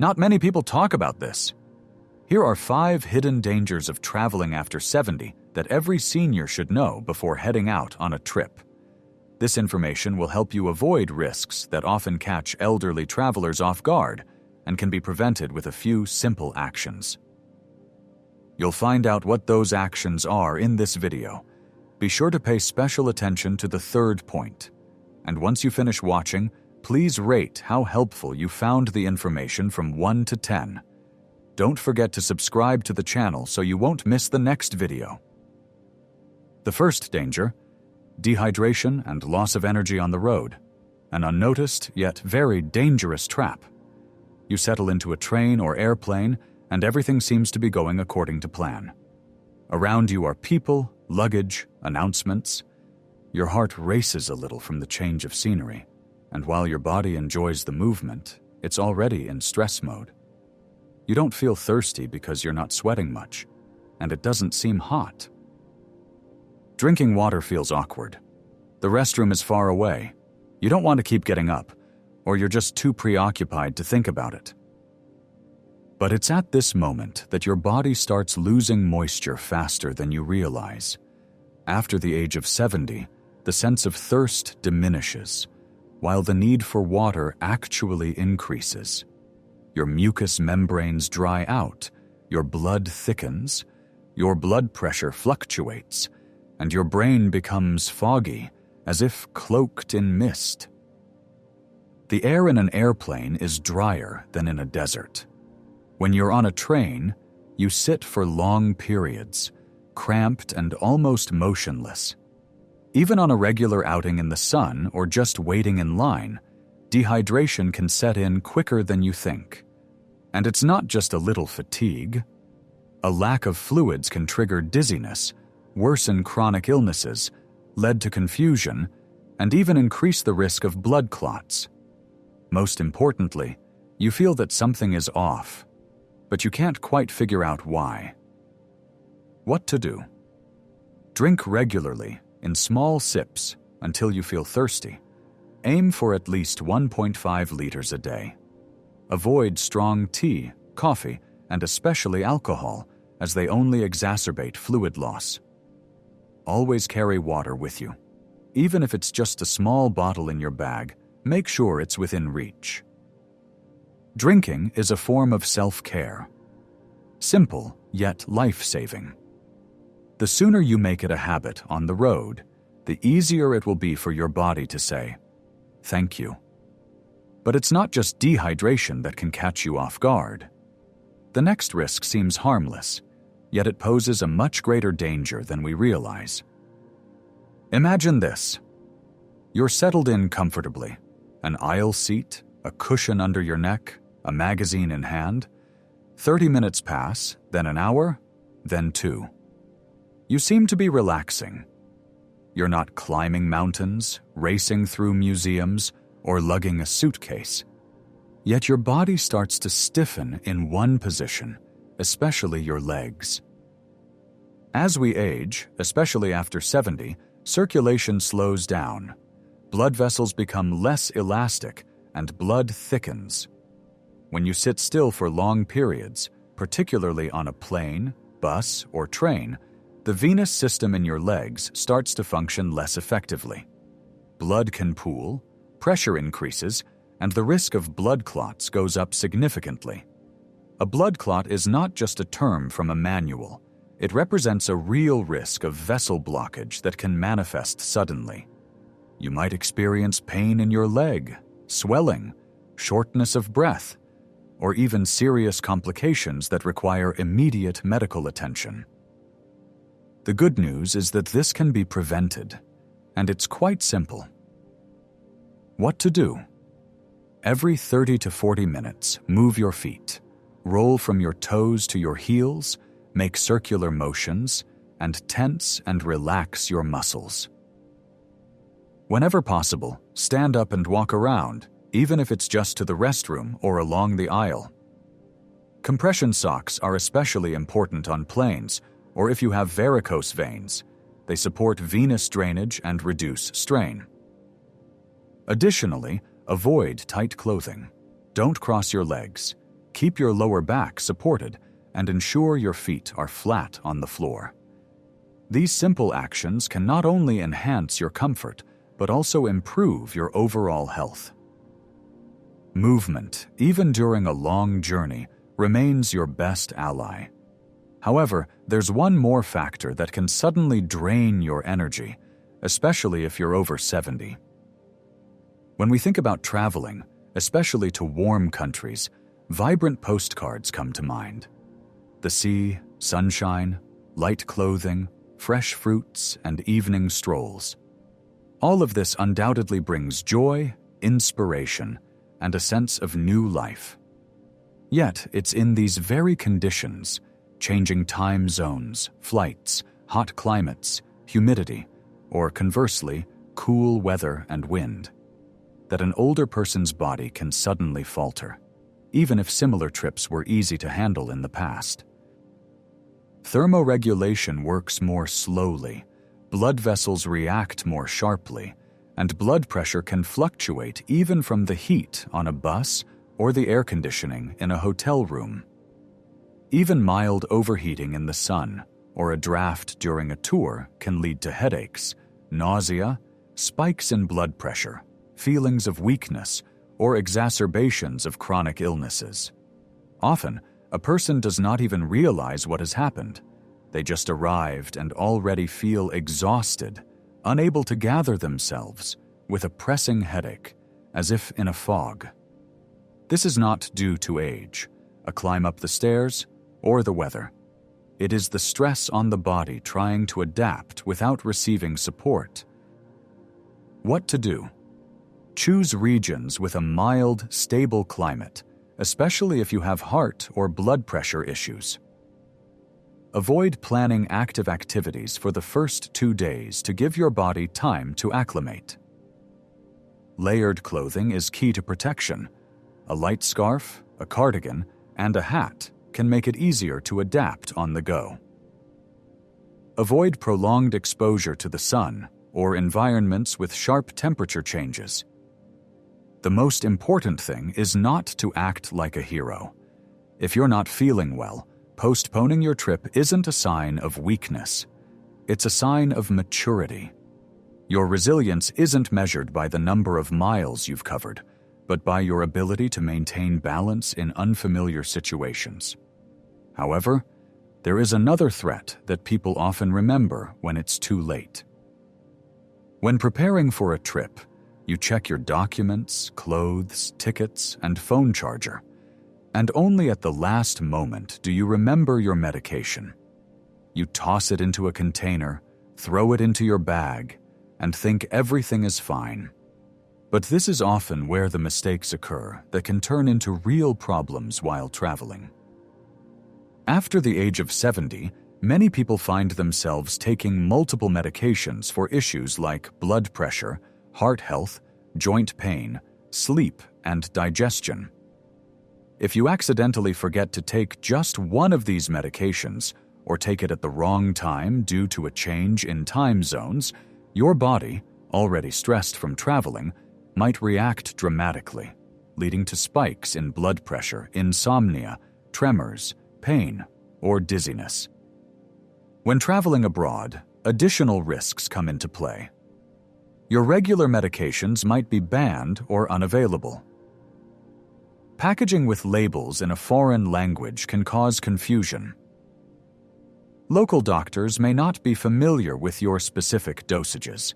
Not many people talk about this. Here are 5 hidden dangers of traveling after 70 that every senior should know before heading out on a trip. This information will help you avoid risks that often catch elderly travelers off guard and can be prevented with a few simple actions. You'll find out what those actions are in this video. Be sure to pay special attention to the 3rd point. And once you finish watching, please rate how helpful you found the information from 1 to 10. Don't forget to subscribe to the channel so you won't miss the next video. The first danger: dehydration and loss of energy on the road. An unnoticed yet very dangerous trap. You settle into a train or airplane and everything seems to be going according to plan. Around you are people, luggage, announcements. Your heart races a little from the change of scenery, and while your body enjoys the movement, it's already in stress mode. You don't feel thirsty because you're not sweating much, and it doesn't seem hot. Drinking water feels awkward. The restroom is far away. You don't want to keep getting up, or you're just too preoccupied to think about it. But it's at this moment that your body starts losing moisture faster than you realize. After the age of 70, the sense of thirst diminishes, while the need for water actually increases. Your mucous membranes dry out, your blood thickens, your blood pressure fluctuates, and your brain becomes foggy, as if cloaked in mist. The air in an airplane is drier than in a desert. When you're on a train, you sit for long periods, cramped and almost motionless. Even on a regular outing in the sun or just waiting in line, dehydration can set in quicker than you think. And it's not just a little fatigue. A lack of fluids can trigger dizziness, worsen chronic illnesses, lead to confusion, and even increase the risk of blood clots. Most importantly, you feel that something is off, but you can't quite figure out why. What to do? Drink regularly, in small sips, until you feel thirsty. Aim for at least 1.5 liters a day. Avoid strong tea, coffee, and especially alcohol, as they only exacerbate fluid loss. Always carry water with you. Even if it's just a small bottle in your bag, make sure it's within reach. Drinking is a form of self-care. Simple, yet life-saving. The sooner you make it a habit on the road, the easier it will be for your body to say, "Thank you." But it's not just dehydration that can catch you off guard. The next risk seems harmless, yet it poses a much greater danger than we realize. Imagine this. You're settled in comfortably, an aisle seat, a cushion under your neck, a magazine in hand. 30 minutes pass, then an hour, then 2. You seem to be relaxing. You're not climbing mountains, racing through museums, or lugging a suitcase. Yet your body starts to stiffen in one position, especially your legs. As we age, especially after 70, circulation slows down. Blood vessels become less elastic, and blood thickens. When you sit still for long periods, particularly on a plane, bus, or train, the venous system in your legs starts to function less effectively. Blood can pool, pressure increases, and the risk of blood clots goes up significantly. A blood clot is not just a term from a manual. It represents a real risk of vessel blockage that can manifest suddenly. You might experience pain in your leg, swelling, shortness of breath, or even serious complications that require immediate medical attention. The good news is that this can be prevented, and it's quite simple. What to do? Every 30 to 40 minutes, move your feet. Roll from your toes to your heels, make circular motions, and tense and relax your muscles. Whenever possible, stand up and walk around, even if it's just to the restroom or along the aisle. Compression socks are especially important on planes, or if you have varicose veins. They support venous drainage and reduce strain. Additionally, avoid tight clothing. Don't cross your legs. keep your lower back supported and ensure your feet are flat on the floor. These simple actions can not only enhance your comfort, but also improve your overall health. Movement, even during a long journey, remains your best ally. However, there's one more factor that can suddenly drain your energy, especially if you're over 70. When we think about traveling, especially to warm countries, vibrant postcards come to mind. The sea, sunshine, light clothing, fresh fruits, and evening strolls. All of this undoubtedly brings joy, inspiration, and a sense of new life. Yet, it's in these very conditions, changing time zones, flights, hot climates, humidity, or conversely, cool weather and wind, that an older person's body can suddenly falter, even if similar trips were easy to handle in the past. Thermoregulation works more slowly, blood vessels react more sharply, and blood pressure can fluctuate even from the heat on a bus or the air conditioning in a hotel room. Even mild overheating in the sun or a draft during a tour can lead to headaches, nausea, spikes in blood pressure, feelings of weakness, or exacerbations of chronic illnesses. Often, a person does not even realize what has happened. They just arrived and already feel exhausted, unable to gather themselves, with a pressing headache, as if in a fog. This is not due to age, a climb up the stairs, or the weather. It is the stress on the body trying to adapt without receiving support. What to do? Choose regions with a mild, stable climate, especially if you have heart or blood pressure issues. Avoid planning active activities for the first 2 days to give your body time to acclimate. Layered clothing is key to protection. A light scarf, a cardigan, and a hat can make it easier to adapt on the go. Avoid prolonged exposure to the sun or environments with sharp temperature changes. The most important thing is not to act like a hero. If you're not feeling well, postponing your trip isn't a sign of weakness. It's a sign of maturity. Your resilience isn't measured by the number of miles you've covered, but by your ability to maintain balance in unfamiliar situations. However, there is another threat that people often remember when it's too late. When preparing for a trip, you check your documents, clothes, tickets, and phone charger. And only at the last moment do you remember your medication. You toss it into a container, throw it into your bag, and think everything is fine. But this is often where the mistakes occur that can turn into real problems while traveling. After the age of 70, many people find themselves taking multiple medications for issues like blood pressure, heart health, joint pain, sleep, and digestion. If you accidentally forget to take just one of these medications or take it at the wrong time due to a change in time zones, your body, already stressed from traveling, might react dramatically, leading to spikes in blood pressure, insomnia, tremors, pain, or dizziness. When traveling abroad, additional risks come into play. Your regular medications might be banned or unavailable. Packaging with labels in a foreign language can cause confusion. Local doctors may not be familiar with your specific dosages.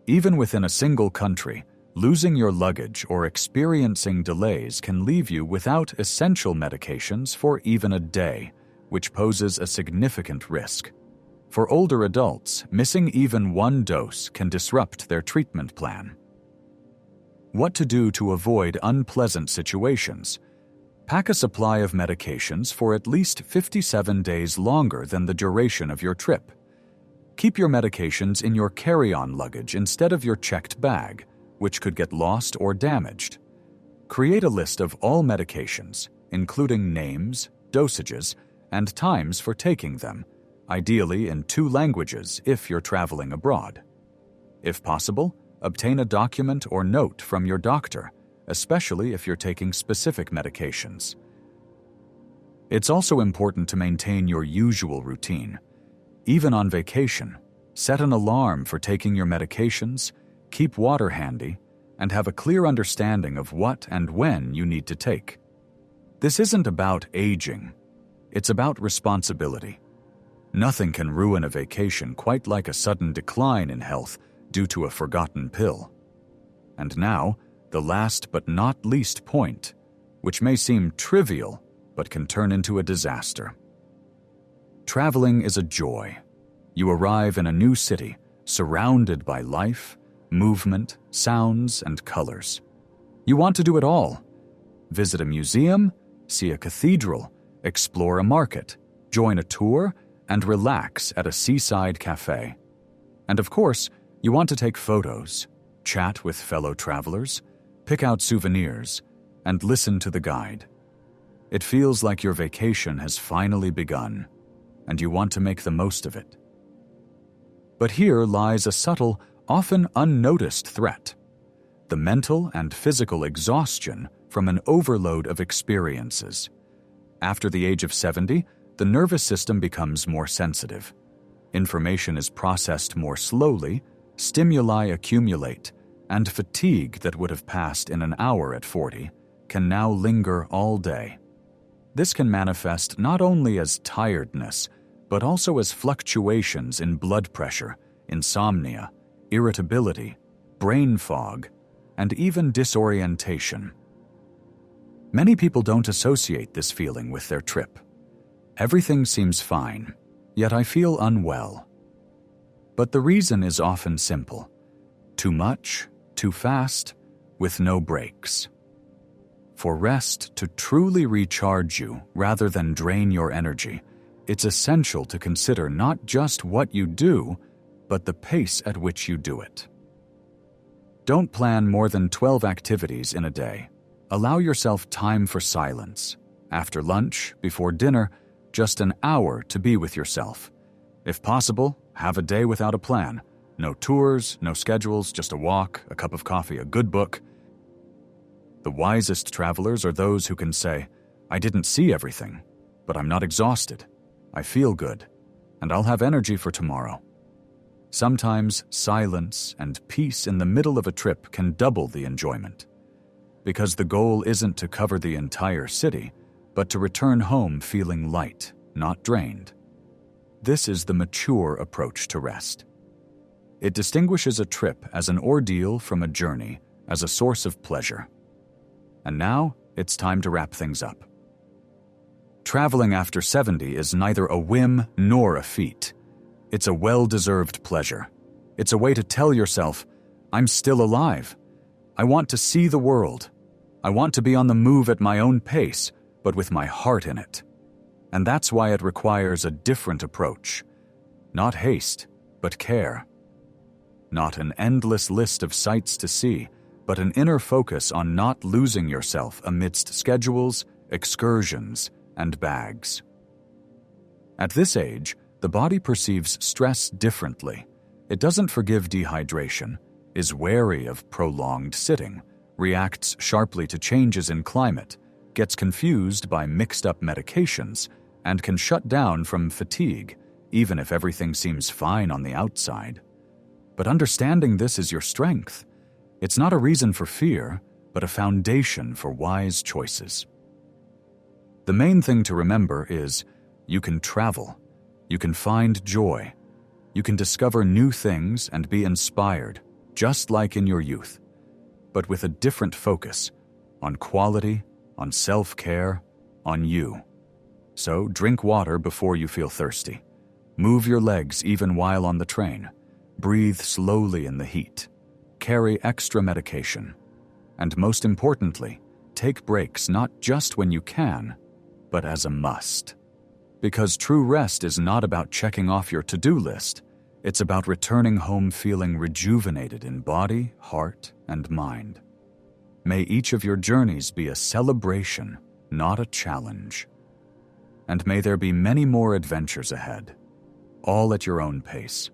Even within a single country, losing your luggage or experiencing delays can leave you without essential medications for even a day, which poses a significant risk. For older adults, missing even one dose can disrupt their treatment plan. What to do to avoid unpleasant situations? Pack a supply of medications for at least 57 days longer than the duration of your trip. Keep your medications in your carry-on luggage instead of your checked bag, which could get lost or damaged. Create a list of all medications, including names, dosages, and times for taking them, ideally in 2 languages if you're traveling abroad. If possible, obtain a document or note from your doctor, especially if you're taking specific medications. It's also important to maintain your usual routine. Even on vacation, set an alarm for taking your medications, keep water handy, and have a clear understanding of what and when you need to take. This isn't about aging. It's about responsibility. Nothing can ruin a vacation quite like a sudden decline in health due to a forgotten pill. And now, the last but not least point, which may seem trivial but can turn into a disaster. Traveling is a joy. You arrive in a new city, surrounded by life, movement, sounds, and colors. You want to do it all. Visit a museum, see a cathedral, explore a market, join a tour, and relax at a seaside cafe. And of course, you want to take photos, chat with fellow travelers, pick out souvenirs, and listen to the guide. It feels like your vacation has finally begun, and you want to make the most of it. But here lies a subtle, often unnoticed threat: the mental and physical exhaustion from an overload of experiences. After the age of 70, the nervous system becomes more sensitive. Information is processed more slowly, stimuli accumulate, and fatigue that would have passed in an hour at 40 can now linger all day. This can manifest not only as tiredness, but also as fluctuations in blood pressure, insomnia, irritability, brain fog, and even disorientation. Many people don't associate this feeling with their trip. Everything seems fine, yet I feel unwell. But the reason is often simple: too much, too fast, with no breaks. For rest to truly recharge you rather than drain your energy, it's essential to consider not just what you do, but the pace at which you do it. Don't plan more than 12 activities in a day. Allow yourself time for silence. After lunch, before dinner, just an hour to be with yourself. If possible, have a day without a plan. No tours, no schedules, just a walk, a cup of coffee, a good book. The wisest travelers are those who can say, "I didn't see everything, but I'm not exhausted. I feel good, and I'll have energy for tomorrow." Sometimes silence and peace in the middle of a trip can double the enjoyment, because the goal isn't to cover the entire city, but to return home feeling light, not drained. This is the mature approach to rest. It distinguishes a trip as an ordeal from a journey as a source of pleasure. And now, it's time to wrap things up. Traveling after 70 is neither a whim nor a feat. It's a well-deserved pleasure. It's a way to tell yourself, "I'm still alive. I want to see the world. I want to be on the move at my own pace, but with my heart in it." And that's why it requires a different approach. Not haste, but care. Not an endless list of sights to see, but an inner focus on not losing yourself amidst schedules, excursions, and bags. At this age, the body perceives stress differently. It doesn't forgive dehydration, is wary of prolonged sitting, reacts sharply to changes in climate, gets confused by mixed-up medications, and can shut down from fatigue, even if everything seems fine on the outside. But understanding this is your strength. It's not a reason for fear, but a foundation for wise choices. The main thing to remember is you can travel, you can find joy, you can discover new things and be inspired, just like in your youth, but with a different focus, on quality, on self-care, on you. So drink water before you feel thirsty. Move your legs even while on the train. Breathe slowly in the heat. Carry extra medication. And most importantly, take breaks not just when you can, but as a must. Because true rest is not about checking off your to-do list. It's about returning home feeling rejuvenated in body, heart, and mind. May each of your journeys be a celebration, not a challenge. And may there be many more adventures ahead, all at your own pace.